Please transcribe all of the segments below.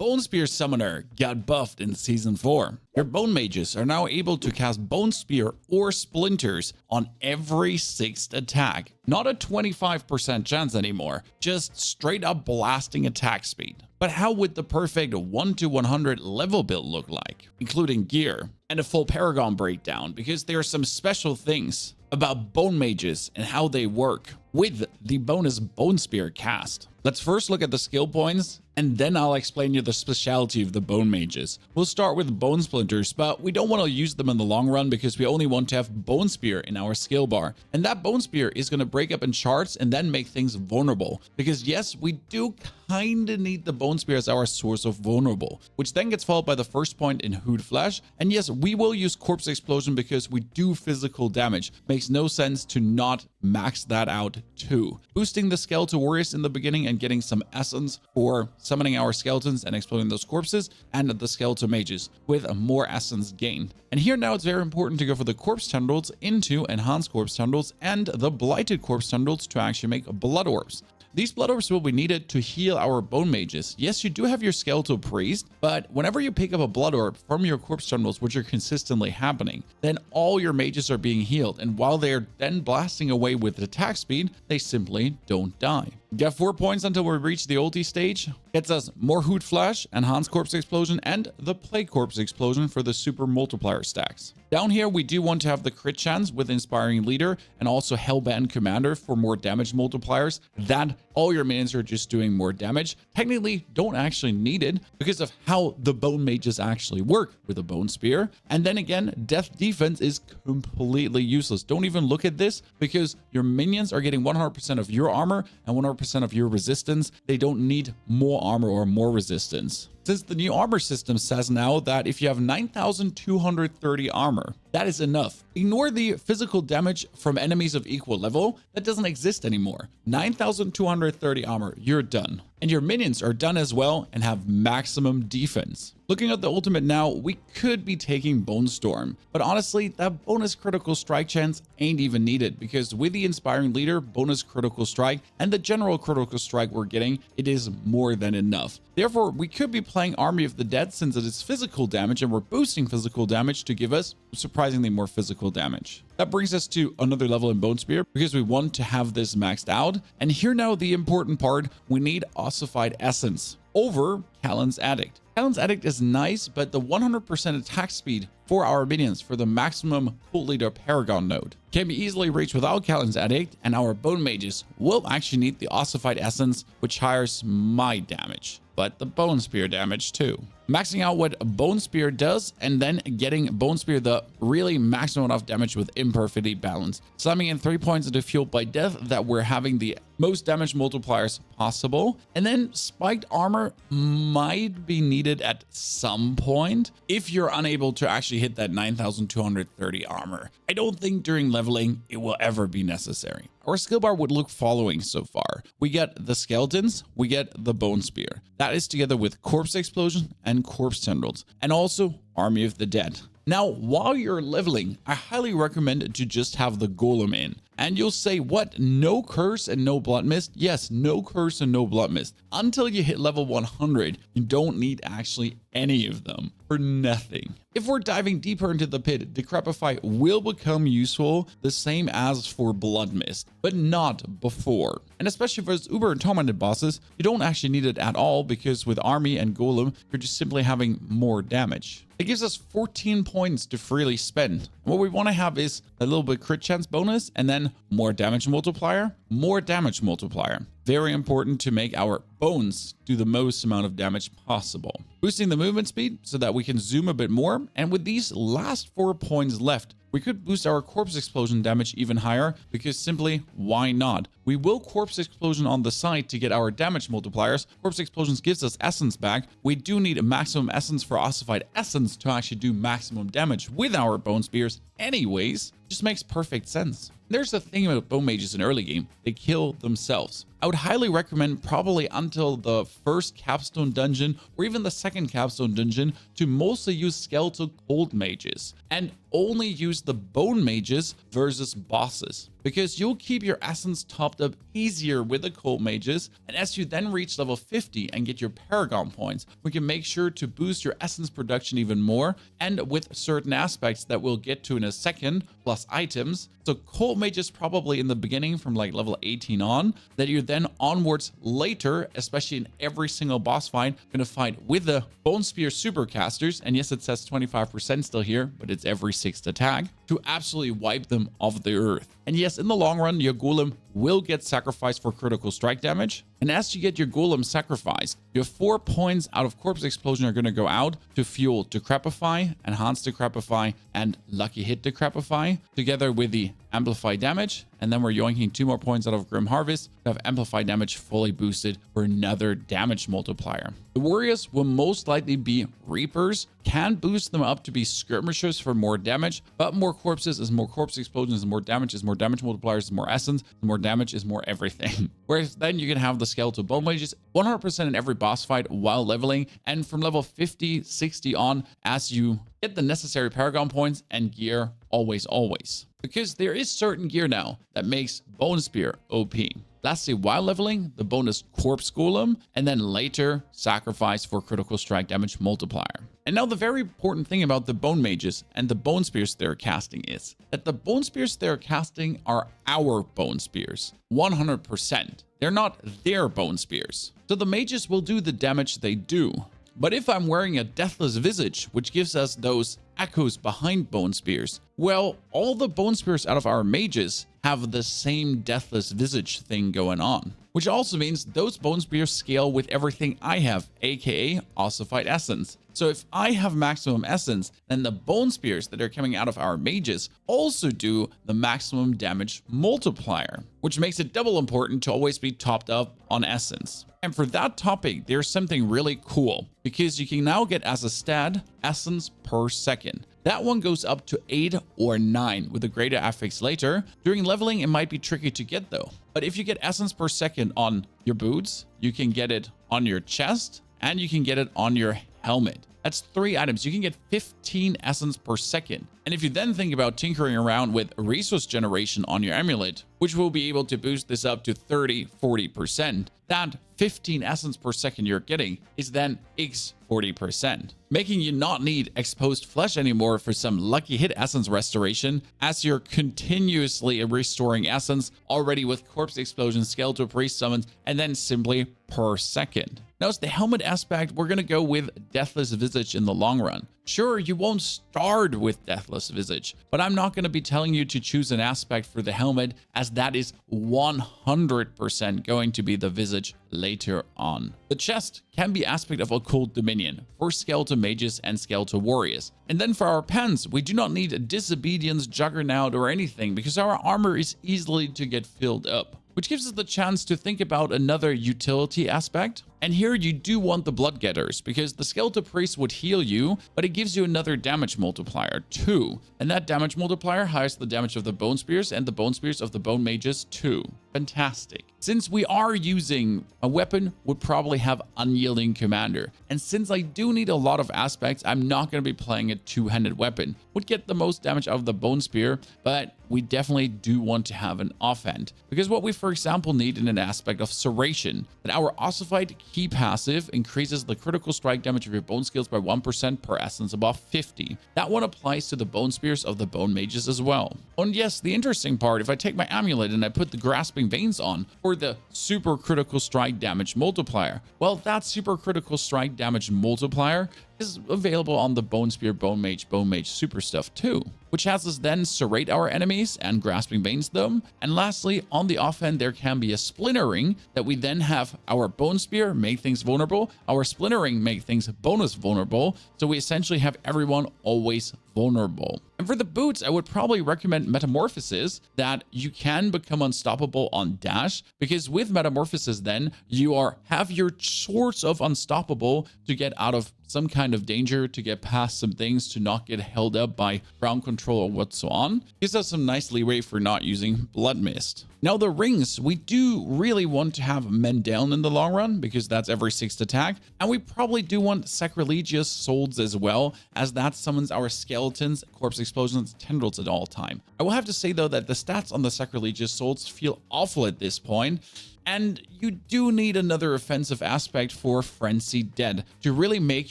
Bone Spear Summoner got buffed in Season 4. Your Bone Mages are now able to cast Bone Spear or Splinters on every 6th attack. Not a 25% chance anymore, just straight up blasting attack speed. But how would the perfect 1 to 100 level build look like, including gear and a full Paragon breakdown, because there are some special things about Bone Mages and how they work with the bonus Bone Spear cast. Let's first look at the skill points, and then I'll explain you the specialty of the Bone Mages. We'll start with Bone Splinters, but we don't want to use them in the long run because we only want to have Bone Spear in our skill bar. And that Bone Spear is going to break up in shards and then make things vulnerable. Because yes, we do kind of need the Bone Spear as our source of vulnerable, which then gets followed by the first point in Hood Flesh. And yes, we will use Corpse Explosion because we do physical damage. Makes no sense to not max that out too. Boosting the Skeletal Warriors in the beginning and getting some essence for summoning our skeletons and exploding those corpses, and the Skeletal Mages with more essence gained. And here now it's very important to go for the Corpse Tendrils into Enhanced Corpse Tendrils and the Blighted Corpse Tendrils to actually make Blood Orbs. These Blood Orbs will be needed to heal our Bone Mages. Yes, you do have your Skeletal Priest, but whenever you pick up a Blood Orb from your Corpse Tendrils, which are consistently happening, then all your mages are being healed. And while they're then blasting away with attack speed, they simply don't die. Get 4 points until we reach the ulti stage. Gets us more Hood Flash, Enhanced Corpse Explosion, and the Plague Corpse Explosion for the super multiplier stacks. Down here, we do want to have the crit chance with Inspiring Leader and also Hellbent Commander for more damage multipliers. That all your minions are just doing more damage. Technically, don't actually need it because of how the Bone Mages actually work with a Bone Spear. And then again, Death Defense is completely useless. Don't even look at this because your minions are getting 100% of your armor and 100% of your resistance. They don't need more armor or more resistance. Since the new armor system says now that if you have 9,230 armor, that is enough. Ignore the physical damage from enemies of equal level. That doesn't exist anymore. 9,230 armor, you're done. And your minions are done as well and have maximum defense. Looking at the ultimate now, we could be taking Bone Storm, but honestly, that bonus critical strike chance ain't even needed because with the Inspiring Leader, bonus critical strike, and the general critical strike we're getting, it is more than enough. Therefore, we could be playing Army of the Dead since it is physical damage and we're boosting physical damage to give us surprisingly more physical damage. That brings us to another level in Bone Spear because we want to have this maxed out. And here now the important part, we need Ossified Essence over Callan's Addict. Callan's Addict is nice, but the 100% attack speed for our minions for the maximum Cult Leader Paragon node can be easily reached without Callan's Addict, and our Bone Mages will actually need the Ossified Essence, which hires my damage, but the Bone Spear damage too. Maxing out what Bone Spear does and then getting Bone Spear the really maximum amount of damage with imperfectly balanced. Slamming in 3 points into Fueled by Death that we're having the most damage multipliers possible. And then Spiked Armor might be needed at some point if you're unable to actually hit that 9,230 armor. I don't think during leveling it will ever be necessary. Our skill bar would look following so far. We get the Skeletons, we get the Bone Spear. That is together with Corpse Explosion and Corpse Tendrils, and also Army of the Dead. Now, while you're leveling, I highly recommend to just have the Golem in. And you'll say, what? No Curse and no Blood Mist? Yes, no Curse and no Blood Mist. Until you hit level 100, you don't need actually any of them for nothing. If we're diving deeper into the pit, Decrepify will become useful the same as for Blood Mist, but not before. And especially for those Uber and Tormented bosses, you don't actually need it at all because with Army and Golem, you're just simply having more damage. It gives us 14 points to freely spend. What we want to have is a little bit crit chance bonus and then more damage multiplier, more damage multiplier. Very important to make our bones do the most amount of damage possible. Boosting the movement speed so that we can zoom a bit more. And with these last 4 points left, we could boost our Corpse Explosion damage even higher because simply, why not? We will Corpse Explosion on the side to get our damage multipliers. Corpse Explosions gives us essence back. We do need a maximum essence for Ossified Essence to actually do maximum damage with our Bone Spears anyways. Just makes perfect sense. There's the thing about Bone Mages in early game, they kill themselves. I would highly recommend probably until the first capstone dungeon or even the second capstone dungeon to mostly use skeletal cold mages and only use the Bone Mages versus bosses. because you'll keep your essence topped up easier with the cult mages, and as you then reach level 50 and get your Paragon points, we can make sure to boost your essence production even more, and with certain aspects that we'll get to in a second, plus items. So cult mages probably in the beginning from like level 18 on, that you're then onwards later, especially in every single boss fight, gonna fight with the Bone Spear Supercasters, and yes, it says 25% still here, but it's every 6th attack, to absolutely wipe them off the earth. And yes, in the long run, your golem will get sacrificed for critical strike damage. And as you get your golem sacrificed, your 4 points out of Corpse Explosion are going to go out to fuel Decrepify, Enhance Decrepify, and Lucky Hit Decrepify, together with the Amplify Damage. And then we're yoinking 2 more points out of Grim Harvest to have Amplify Damage fully boosted for another damage multiplier. The warriors will most likely be Reapers, can boost them up to be Skirmishers for more damage, but more corpses is more Corpse Explosions, more damage multipliers, is more essence, more damage is more everything. Whereas then you can have the Skeletal Bone Mages 100% in every boss fight while leveling, and from level 50, 60 on, as you get the necessary Paragon points and gear always. Because there is certain gear now that makes Bone Spear OP. Lastly, while leveling, the bonus Corpse Golem, and then later Sacrifice for critical strike damage multiplier. And now the very important thing about the Bone Mages and the Bone Spears they're casting is that the Bone Spears they're casting are our Bone Spears, 100%. They're not their Bone Spears. So the mages will do the damage they do. But if I'm wearing a Deathless Visage, which gives us those echoes behind Bone Spears, well, all the Bone Spears out of our mages have the same Deathless Visage thing going on, which also means those Bone Spears scale with everything I have, aka Ossified Essence. So if I have maximum essence, then the Bone Spears that are coming out of our mages also do the maximum damage multiplier, which makes it double important to always be topped up on essence. And for that topic, there's something really cool, because you can now get as a stat essence per second. That one goes up to 8 or 9 with a greater affix later. During leveling, it might be tricky to get though. But if you get essence per second on your boots, you can get it on your chest, and you can get it on your helmet. That's 3 items. You can get 15 essence per second. And if you then think about tinkering around with resource generation on your amulet, which will be able to boost this up to 30-40%, that 15 essence per second you're getting is then x 40%, making you not need exposed flesh anymore for some lucky hit essence restoration, as you're continuously restoring essence already with Corpse Explosion, Skeletal Priest summons, and then simply per second. Now, as the helmet aspect, we're going to go with Deathless Visage in the long run. Sure, you won't start with Deathless Visage, but I'm not going to be telling you to choose an aspect for the helmet, as that is 100% going to be the Visage later on. The chest can be aspect of Occult Dominion for Skeletal Mages and Skeletal Warriors. And then for our pants, we do not need Disobedience, Juggernaut, or anything, because our armor is easily to get filled up, which gives us the chance to think about another utility aspect. And here you do want the Blood Getters, because the Skeletal Priest would heal you, but it gives you another damage multiplier too. And that damage multiplier highs the damage of the Bone Spears and the Bone Spears of the Bone Mages too. Fantastic. Since we are using a weapon, would probably have Unyielding Commander. And since I do need a lot of aspects, I'm not going to be playing a two-handed weapon. Would get the most damage out of the Bone Spear, but we definitely do want to have an offhand. Because what we, for example, need in an aspect of Serration, that our Ossified Key passive increases the critical strike damage of your bone skills by 1% per essence above 50. That one applies to the Bone Spears of the Bone Mages as well. And yes, the interesting part, if I take my amulet and I put the Grasping Veins on for the super critical strike damage multiplier, well, that super critical strike damage multiplier is available on the Bone Spear, Bone Mage super stuff too, which has us then serrate our enemies and Grasping Veins them. And lastly, on the offhand, there can be a Splintering that we then have our Bone Spear make things vulnerable, our Splintering make things bonus vulnerable, so we essentially have everyone always vulnerable. And for the boots, I would probably recommend Metamorphosis, that you can become unstoppable on dash, because with Metamorphosis then you have your source of unstoppable to get out of some kind of danger, to get past some things, to not get held up by ground control or what so on. Gives us some nice leeway for not using Blood Mist. Now the rings, we do really want to have Men Down in the long run because that's every 6th attack, and we probably do want Sacrilegious Swords as well, as that summons our skeletons, corpse explosions, tendrils at all time. I will have to say though that the stats on the Sacrilegious Swords feel awful at this point, and you do need another offensive aspect for Frenzied Dead to really make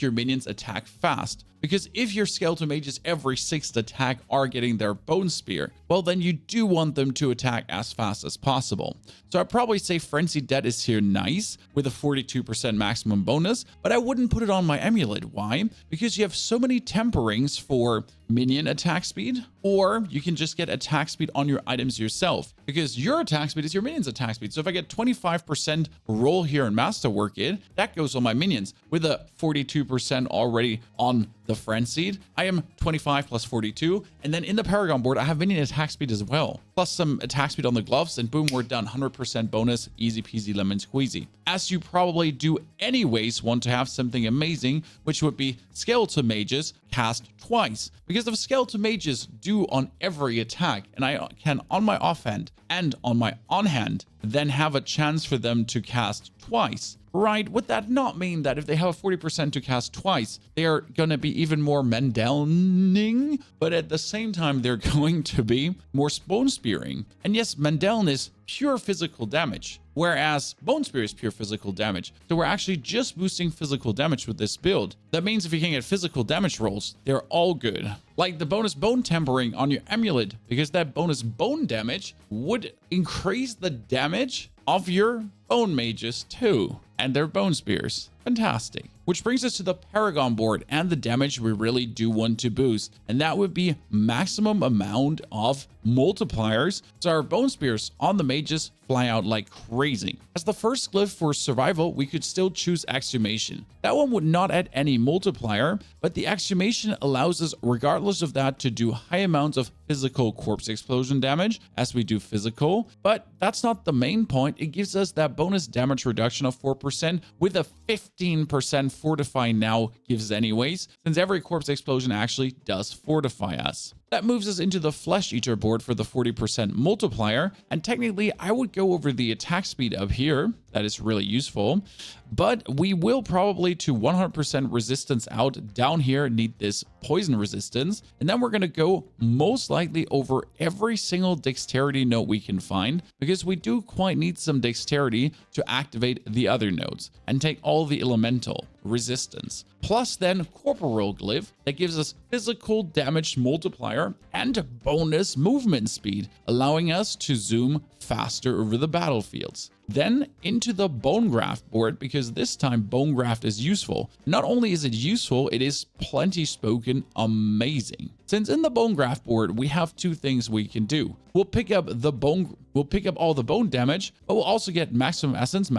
your minions attack fast. Because if your skeleton mages every 6th attack are getting their Bone Spear, well then you do want them to attack as fast as possible. So I'd probably say Frenzied Dead is here nice with a 42% maximum bonus, but I wouldn't put it on my amulet. Why? Because you have so many temperings for minion attack speed, or you can just get attack speed on your items yourself, because your attack speed is your minion's attack speed. So if I get 25% roll here in Masterwork It, that goes on my minions with a 42% already on the Frenzied. I am 25 plus 42, and then in the Paragon board I have minion attack speed as well, plus some attack speed on the gloves, and boom, we're done. 100% bonus, easy peasy lemon squeezy. As you probably do anyways want to have something amazing, which would be skeleton mages cast twice, because if skeleton mages do on every attack, and I can on my offhand and on my on-hand then have a chance for them to cast twice, right? Would that not mean that if they have a 40% to cast twice, they are going to be even more Mendelning, but at the same time, they're going to be more Bone Spearing? And yes, Mendeln is pure physical damage, whereas Bone Spear is pure physical damage. So we're actually just boosting physical damage with this build. That means if you can get physical damage rolls, they're all good. Like the bonus bone tempering on your amulet, because that bonus bone damage would increase the damage of your bone mages too, and their bone spears. Fantastic. Which brings us to the Paragon board and the damage we really do want to boost, and that would be maximum amount of multipliers, so our bone spears on the mages fly out like crazy. As the first glyph for survival, we could still choose Exhumation. That one would not add any multiplier, but the Exhumation allows us, regardless of that, to do high amounts of physical corpse explosion damage as we do physical. But that's not the main point. It gives us that bonus damage reduction of 4% with a 15% fortify now gives anyways, since every corpse explosion actually does fortify us. That moves us into the Flesh Eater board for the 40% multiplier, and technically I would go over the attack speed up here. That is really useful, but we will probably to 100% resistance out down here need this poison resistance, and then we're going to go most likely over every single dexterity note we can find, because we do quite need some dexterity to activate the other nodes and take all the elemental resistance, plus then corporeal glyph that gives us physical damage multiplier and bonus movement speed, allowing us to zoom faster over the battlefields. Then into the Bone Graft board, because this time Bone Graft is useful. Not only is it useful, it is plenty spoken amazing. Since in the Bone Graft board, we have two things we can do. We'll pick up all the bone damage, but we'll also get maximum essence,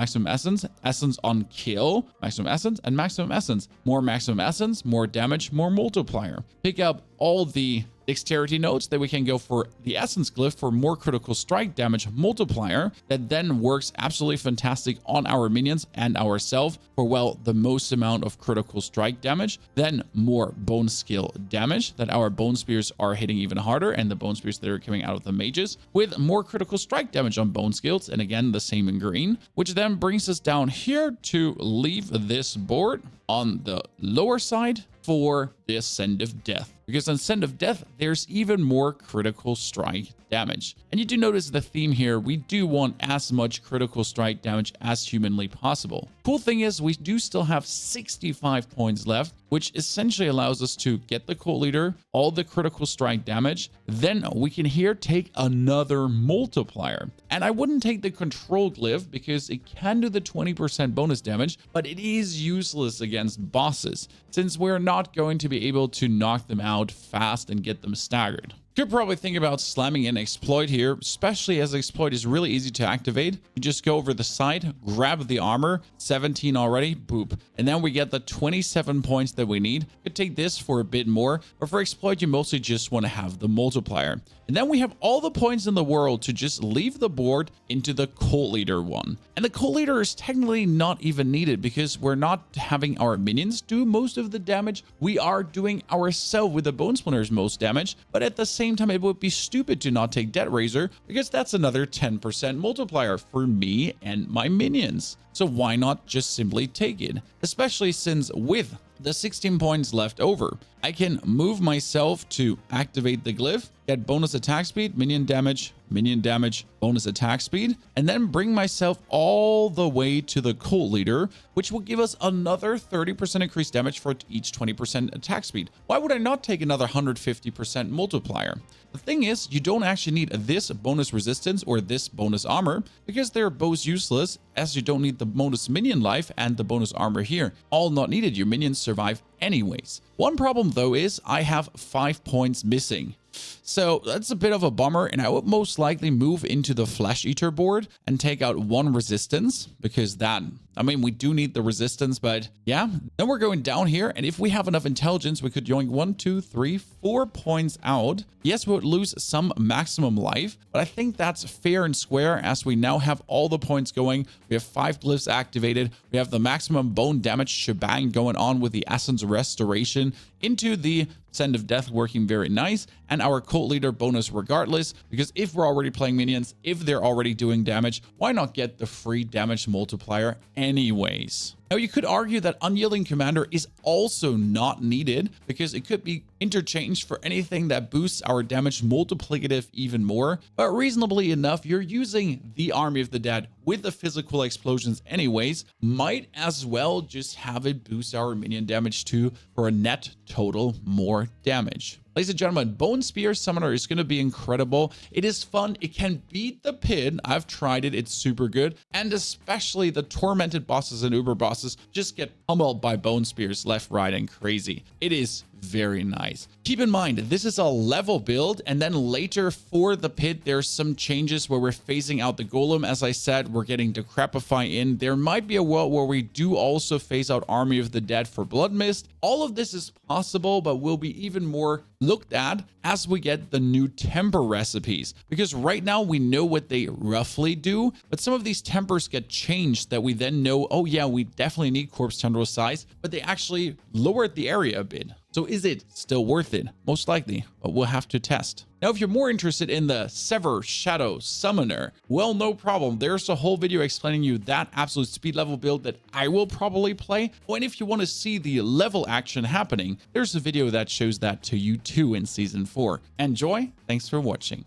essence on kill, maximum essence, and maximum essence. More maximum essence, more damage, more multiplier. Pick up all the dexterity notes that we can go for the essence glyph for more critical strike damage multiplier that then works absolutely fantastic on our minions and ourselves for, well, the most amount of critical strike damage. Then more bone skill damage that our bone spears are hitting even harder, and the bone spears that are coming out of the mages with more critical strike damage on bone skills, and again the same in green, which then brings us down here to leave this board on the lower side for the Ascend of Death, because on Ascend of Death there's even more critical strike damage. And you do notice the theme here, we do want as much critical strike damage as humanly possible. Cool thing is we do still have 65 points left, which essentially allows us to get the cult leader, all the critical strike damage, then we can here take another multiplier. And I wouldn't take the control glyph because it can do the 20% bonus damage, but it is useless against bosses since we're not going to be able to knock them out fast and get them staggered. You're probably thinking about slamming in exploit here, especially as exploit is really easy to activate. You just go over the side, grab the armor, 17 already, boop. And then we get the 27 points that we need. You could take this for a bit more, but for exploit, you mostly just want to have the multiplier. And then we have all the points in the world to just leave the board into the cult leader one. And the cult leader is technically not even needed because we're not having our minions do most of the damage. We are doing ourselves with the bone splinters most damage, but at the same time, it would be stupid to not take Dead Razor because that's another 10% multiplier for me and my minions. So why not just simply take it? Especially since with the 16 points left over, I can move myself to activate the glyph, get bonus attack speed, minion damage, bonus attack speed, and then bring myself all the way to the cult leader, which will give us another 30% increased damage for each 20% attack speed. Why would I not take another 150% multiplier? The thing is, you don't actually need this bonus resistance or this bonus armor because they're both useless, as you don't need the bonus minion life and the bonus armor here. All not needed, your minions survive anyways. One problem though is I have 5 points missing. So that's a bit of a bummer, and I would most likely move into the Flesh Eater board and take out 1 resistance because that, I mean, we do need the resistance, but yeah. Then we're going down here, and if we have enough intelligence, we could yoink 1, 2, 3, 4 points out. Yes, we would lose some maximum life, but I think that's fair and square as we now have all the points going. We have 5 glyphs activated. We have the maximum bone damage shebang going on with the Essence Restoration into the Send of Death working very nice, and our cult leader bonus regardless, because if we're already playing minions, if they're already doing damage, why not get the free damage multiplier anyways? Now, you could argue that Unyielding Commander is also not needed because it could be interchanged for anything that boosts our damage multiplicative even more. But reasonably enough, you're using the Army of the Dead with the physical explosions anyways. Might as well just have it boost our minion damage too for a net total more damage. Ladies and gentlemen, Bone Spear Summoner is going to be incredible. It is fun. It can beat the Pit. I've tried it. It's super good. And especially the Tormented bosses and Uber bosses just get pummeled by Bone Spears left, right, and crazy. It is very nice. Keep in mind, this is a level build, and then later for the Pit, there's some changes where we're phasing out the Golem. As I said, we're getting Decrepify in. There might be a world where we do also phase out Army of the Dead for Blood Mist. All of this is possible, but will be even more looked at as we get the new temper recipes, because right now we know what they roughly do, but some of these tempers get changed that we then know, oh yeah, we definitely need corpse tendril size, but they actually lowered the area a bit. So is it still worth it? Most likely, but we'll have to test. Now, if you're more interested in the Sever Shadow Summoner, well, no problem. There's a whole video explaining you that absolute speed level build that I will probably play. Oh, and if you want to see the level action happening, there's a video that shows that to you too in Season 4. Enjoy. Thanks for watching.